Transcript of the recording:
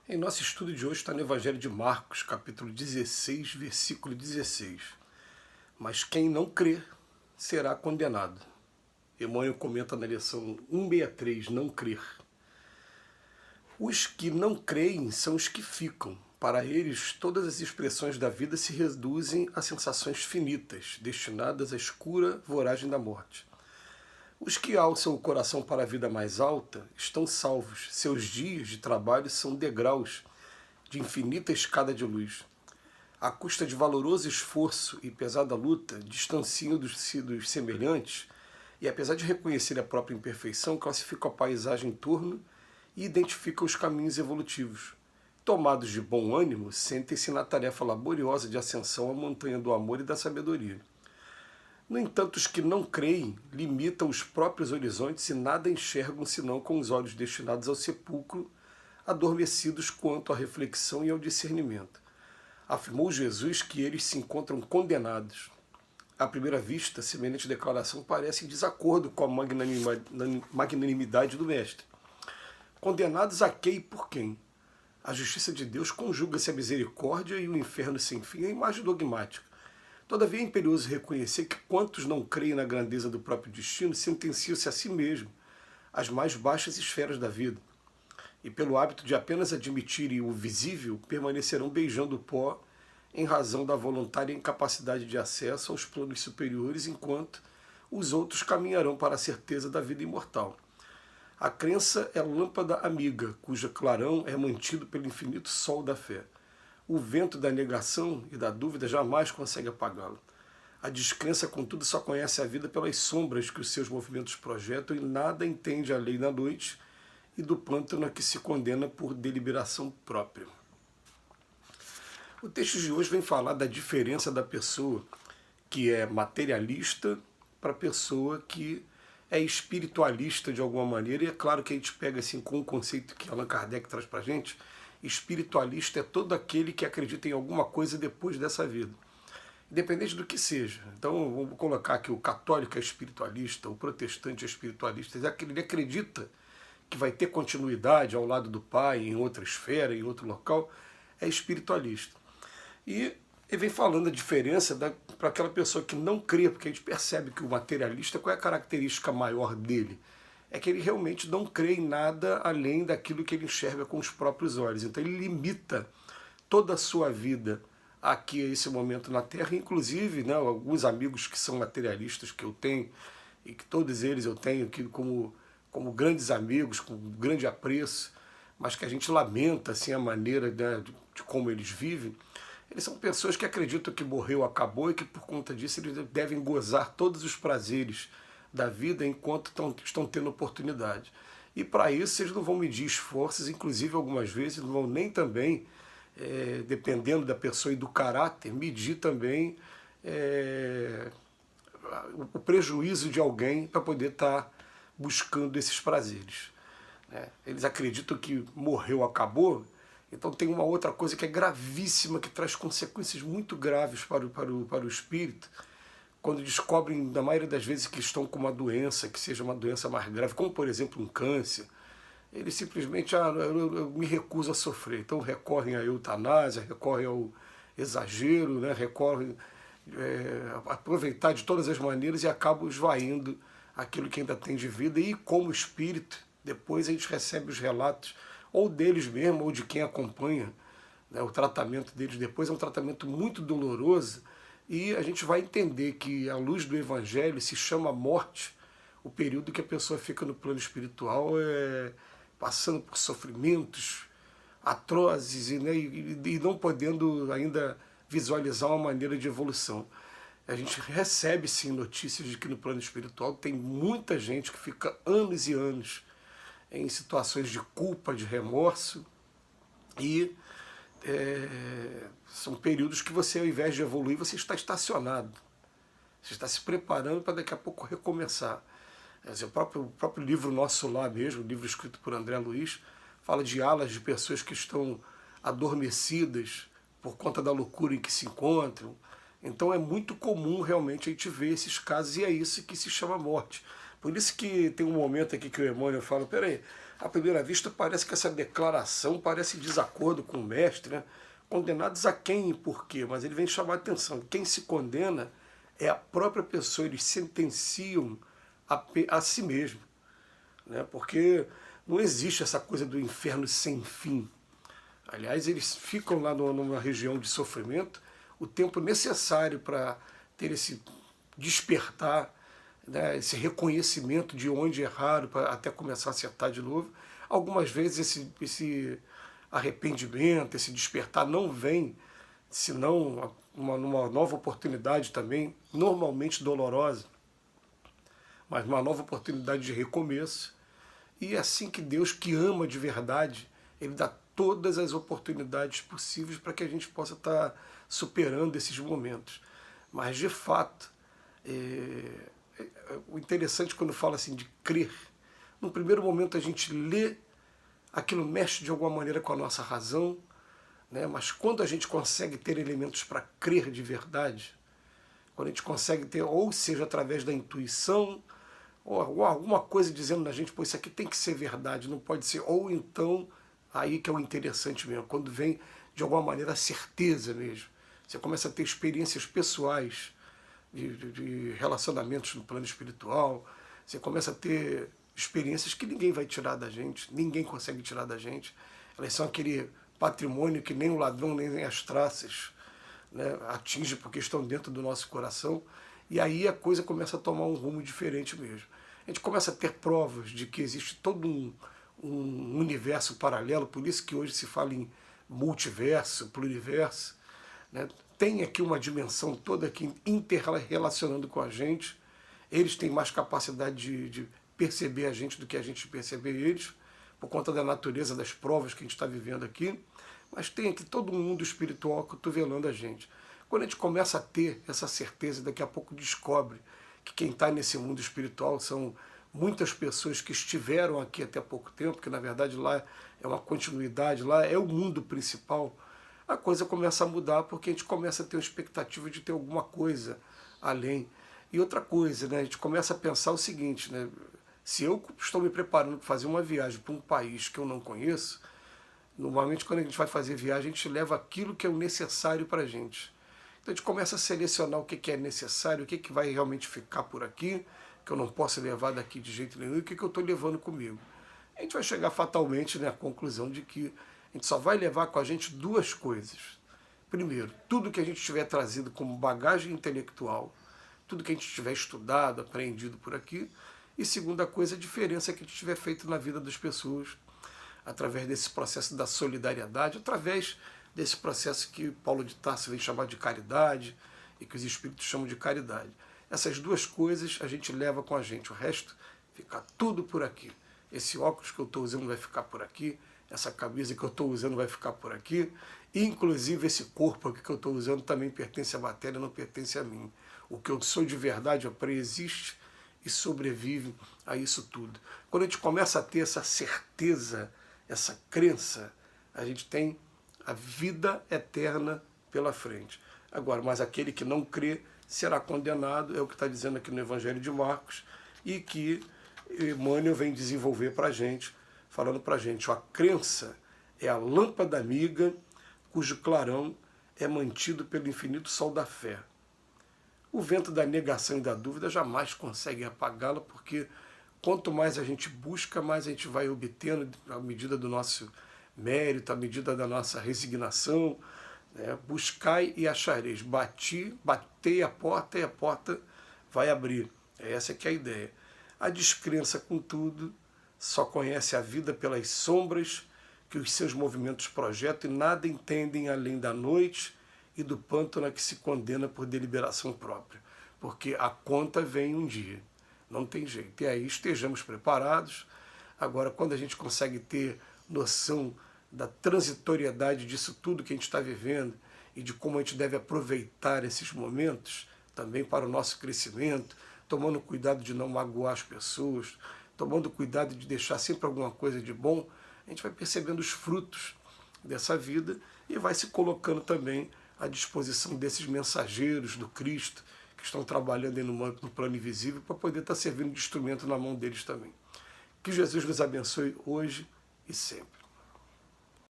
Em nosso estudo de hoje está no Evangelho de Marcos, capítulo 16, versículo 16. Mas quem não crer será condenado. Emmanuel comenta na lição 163, não crer. Os que não creem são os que ficam. Para eles, todas as expressões da vida se reduzem a sensações finitas, destinadas à escura voragem da morte. Os que alçam o coração para a vida mais alta estão salvos. Seus dias de trabalho são degraus de infinita escada de luz. À custa de valoroso esforço e pesada luta, distanciam dos semelhantes e, apesar de reconhecer a própria imperfeição, classificam a paisagem em torno e identificam os caminhos evolutivos. Tomados de bom ânimo, sentem-se na tarefa laboriosa de ascensão à montanha do amor e da sabedoria. No entanto, os que não creem limitam os próprios horizontes e nada enxergam senão com os olhos destinados ao sepulcro, adormecidos quanto à reflexão e ao discernimento. Afirmou Jesus que eles se encontram condenados. À primeira vista, semelhante declaração parece em desacordo com a magnanimidade do Mestre. Condenados a quê e por quem? A justiça de Deus conjuga-se à misericórdia e o inferno sem fim é a imagem dogmática. Todavia é imperioso reconhecer que quantos não creem na grandeza do próprio destino sentenciam-se a si mesmo às mais baixas esferas da vida, e pelo hábito de apenas admitirem o visível, permanecerão beijando o pó em razão da voluntária incapacidade de acesso aos planos superiores, enquanto os outros caminharão para a certeza da vida imortal. A crença é lâmpada amiga, cujo clarão é mantido pelo infinito sol da fé. O vento da negação e da dúvida jamais consegue apagá-la. A descrença, contudo, só conhece a vida pelas sombras que os seus movimentos projetam e nada entende a lei da noite e do pântano a que se condena por deliberação própria. O texto de hoje vem falar da diferença da pessoa que é materialista para a pessoa que é espiritualista de alguma maneira. E é claro que a gente pega assim com o conceito que Allan Kardec traz para a gente. Espiritualista é todo aquele que acredita em alguma coisa depois dessa vida, independente do que seja. Então, vamos colocar que o católico é espiritualista, o protestante é espiritualista, ele acredita que vai ter continuidade ao lado do Pai, em outra esfera, em outro local, é espiritualista. E ele vem falando a diferença para aquela pessoa que não crê, porque a gente percebe que o materialista, qual é a característica maior dele? É que ele realmente não crê em nada além daquilo que ele enxerga com os próprios olhos. Então ele limita toda a sua vida aqui a esse momento na Terra, inclusive, né, alguns amigos que são materialistas que eu tenho, e que todos eles eu tenho aqui como grandes amigos, com grande apreço, mas que a gente lamenta assim, a maneira, né, de como eles vivem. Eles são pessoas que acreditam que morreu, acabou e que por conta disso eles devem gozar todos os prazeres da vida enquanto estão tendo oportunidade. E para isso eles não vão medir esforços, inclusive algumas vezes não vão nem também, dependendo da pessoa e do caráter, medir também o prejuízo de alguém para poder estar buscando esses prazeres. Eles acreditam que morreu, acabou. Então tem uma outra coisa que é gravíssima, que traz consequências muito graves para o espírito, quando descobrem, na maioria das vezes, que estão com uma doença, que seja uma doença mais grave, como por exemplo um câncer. Eles simplesmente, eu me recuso a sofrer. Então recorrem à eutanásia, recorrem ao exagero, né? Recorrem a aproveitar de todas as maneiras e acabam esvaindo aquilo que ainda tem de vida. E como espírito, depois a gente recebe os relatos, ou deles mesmo, ou de quem acompanha, né, o tratamento deles depois. É um tratamento muito doloroso, e a gente vai entender que, à luz do Evangelho, se chama morte o período que a pessoa fica no plano espiritual, passando por sofrimentos atrozes e não podendo ainda visualizar uma maneira de evolução. A gente recebe sim notícias de que no plano espiritual tem muita gente que fica anos e anos em situações de culpa, de remorso, e são períodos que você, ao invés de evoluir, você está estacionado. Você está se preparando para daqui a pouco recomeçar. O próprio livro Nosso Lar mesmo, o livro escrito por André Luiz, fala de alas de pessoas que estão adormecidas por conta da loucura em que se encontram. Então é muito comum realmente a gente ver esses casos, e é isso que se chama morte. Por isso que tem um momento aqui que o Emmanuel fala, peraí, À primeira vista parece que essa declaração parece em desacordo com o mestre, né? Condenados a quem e por quê? Mas ele vem chamar a atenção. Quem se condena é a própria pessoa, eles sentenciam a si mesmo, né? Porque não existe essa coisa do inferno sem fim. Aliás, eles ficam lá numa região de sofrimento o tempo necessário para ter esse despertar, né, esse reconhecimento de onde erraram, para até começar a acertar de novo. Algumas vezes esse arrependimento, esse despertar não vem, senão numa nova oportunidade também, normalmente dolorosa, mas uma nova oportunidade de recomeço. E é assim que Deus, que ama de verdade, Ele dá todas as oportunidades possíveis para que a gente possa estar superando esses momentos. Mas, de fato, o interessante quando fala assim de crer, no primeiro momento a gente lê, aquilo mexe de alguma maneira com a nossa razão, né? Mas quando a gente consegue ter elementos para crer de verdade, quando a gente consegue ter, ou seja, através da intuição, ou alguma coisa dizendo na gente, pô, isso aqui tem que ser verdade, não pode ser, ou então, aí que é o interessante mesmo, quando vem de alguma maneira a certeza mesmo. Você começa a ter experiências pessoais de relacionamentos no plano espiritual, você começa a ter experiências que ninguém vai tirar da gente, ninguém consegue tirar da gente. Elas são aquele patrimônio que nem o ladrão, nem as traças, né, atinge, porque estão dentro do nosso coração. E aí a coisa começa a tomar um rumo diferente mesmo. A gente começa a ter provas de que existe todo um universo paralelo, por isso que hoje se fala em multiverso, pluriverso, né? Tem aqui uma dimensão toda aqui interrelacionando com a gente. Eles têm mais capacidade de perceber a gente do que a gente perceber eles, por conta da natureza das provas que a gente está vivendo aqui. Mas tem aqui todo um mundo espiritual cotovelando a gente. Quando a gente começa a ter essa certeza, daqui a pouco descobre que quem está nesse mundo espiritual são muitas pessoas que estiveram aqui até pouco tempo, que na verdade lá é uma continuidade, lá é o mundo principal, a coisa começa a mudar porque a gente começa a ter uma expectativa de ter alguma coisa além. E outra coisa, né, a gente começa a pensar o seguinte, né, se eu estou me preparando para fazer uma viagem para um país que eu não conheço, normalmente quando a gente vai fazer viagem a gente leva aquilo que é o necessário para a gente. Então a gente começa a selecionar o que é necessário, o que vai realmente ficar por aqui, que eu não posso levar daqui de jeito nenhum, e o que eu estou levando comigo. A gente vai chegar fatalmente, né, à conclusão de que a gente só vai levar com a gente duas coisas. Primeiro, tudo que a gente tiver trazido como bagagem intelectual, tudo que a gente tiver estudado, aprendido por aqui. E segunda coisa, a diferença que a gente tiver feito na vida das pessoas, através desse processo da solidariedade, através desse processo que Paulo de Tarso vem chamar de caridade e que os espíritos chamam de caridade. Essas duas coisas a gente leva com a gente, o resto fica tudo por aqui. Esse óculos que eu estou usando vai ficar por aqui, essa camisa que eu estou usando vai ficar por aqui, e inclusive esse corpo aqui que eu estou usando também pertence à matéria, não pertence a mim. O que eu sou de verdade, preexiste e sobrevive a isso tudo. Quando a gente começa a ter essa certeza, essa crença, a gente tem a vida eterna pela frente. Agora, mas aquele que não crê será condenado, é o que está dizendo aqui no Evangelho de Marcos, e que Emmanuel vem desenvolver para a gente, falando para a gente, a crença é a lâmpada amiga cujo clarão é mantido pelo infinito sol da fé. O vento da negação e da dúvida jamais consegue apagá-la, porque quanto mais a gente busca, mais a gente vai obtendo, à medida do nosso mérito, à medida da nossa resignação, né? Buscai e achareis, batei a porta e a porta vai abrir. Essa que é a ideia. A descrença, contudo, só conhece a vida pelas sombras que os seus movimentos projetam e nada entendem além da noite e do pântano a que se condena por deliberação própria. Porque a conta vem um dia, não tem jeito. E aí estejamos preparados. Agora, quando a gente consegue ter noção da transitoriedade disso tudo que a gente está vivendo e de como a gente deve aproveitar esses momentos também para o nosso crescimento, tomando cuidado de não magoar as pessoas, tomando cuidado de deixar sempre alguma coisa de bom, a gente vai percebendo os frutos dessa vida e vai se colocando também à disposição desses mensageiros do Cristo que estão trabalhando aí no plano invisível para poder estar servindo de instrumento na mão deles também. Que Jesus nos abençoe hoje e sempre.